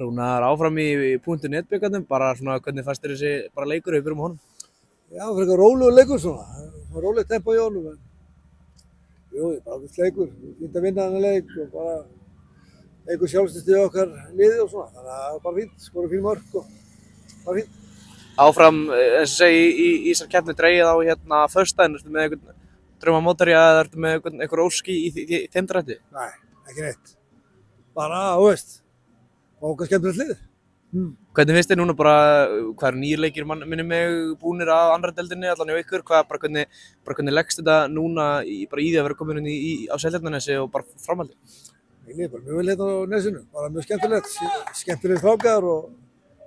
Rúnar áfram í .net bikarnum, bara svona hvernig fannst þér þessi bara leikur ef við byrjum á honum? Já, frekar rólegur leikur svona, rólegt tempo í honum. Jú, bara ágætis leikur, fínt að vinna þennan leik og bara leikur sjálfstæðið okkar liðið og svona, þannig að það var bara fínt, skorum fín mörk og bara fínt. Áfram, eins og segi, í þessar keppni dregið á hérna föstudaginn, ertu með einhvern draumamótherja eða ertu með einhver óski í þeim drætti? Nei, ekki neitt. Bara, þú veist, okkar skemmtilegt lið. Hvernig finnst þér núna bara, hvað eru 9 leikir minni mig búnir af annarri deildinni, allan hjá ykkur, hvernig leggst þetta núna bara í því að vera komin inn á Seltjarnarnesi og bara framhaldi? Ég liði bara mjög vel hérna á nesinu, bara mjög skemmtilegt, skemmtilegt strákar og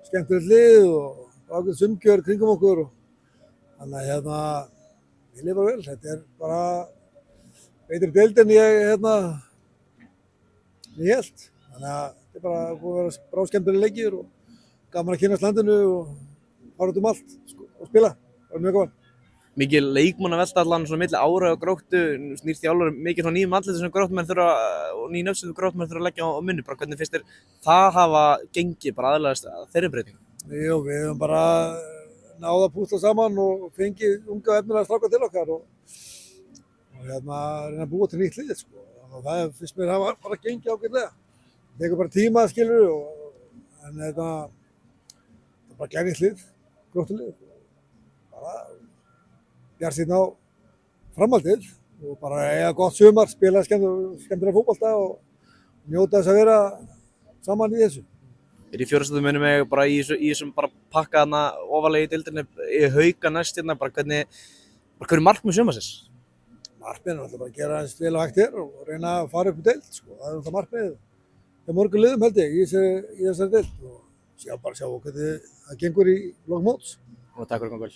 skemmtilegt lið og ágætis umgjörð kringum okkur og þannig að hérna, ég liði bara vel, þetta er bara betri deild en ég hélt, þannig að þetta er bara búið að vera bráskemmtileg leikir og gaman að kynnast landinu og fara út allt og spila, það var mjög gaman. Mikið leikmannavelta allan svona milli ára og Gróttu, snýst þjálfari mikið svona nýjum andliti sem Gróttumenn þurfa og nýjum nöfn sem Gróttumenn þurfa að leggja á minni, bara hvernig finnst þér það hafa gengið bara aðlagast þeirri breytingu? Jú, við hefum bara náð að púsla saman og fengið unga og efnilega stráka til okkar og reyna að búa til nýtt lið, sko. Og það finnst mér hafa bara gengið ágætlega. Það tekur bara tíma, skilur, en þetta er bara glænýtt lið, Gróttulið. Bara bjartsýnn á framhaldið og bara eiga gott sumar, spila skemmtilega fótbolta og njóta þess að vera saman í þessu. Í fjórðasæti minnum mig bara í þessum bara pakka þarna ofarlega í deildinni, í Hauka næst hérna, bara hverju markmið sumarsins? Markmiðið er alltaf bara að gera eins vel og hægt er og reyna að fara upp í deild, sko. Það er alltaf markmiðið. Það er mörgum liðum held ég í þessari deild og sjá hvernig það gengur í lok móts. Og takk fyrir komið.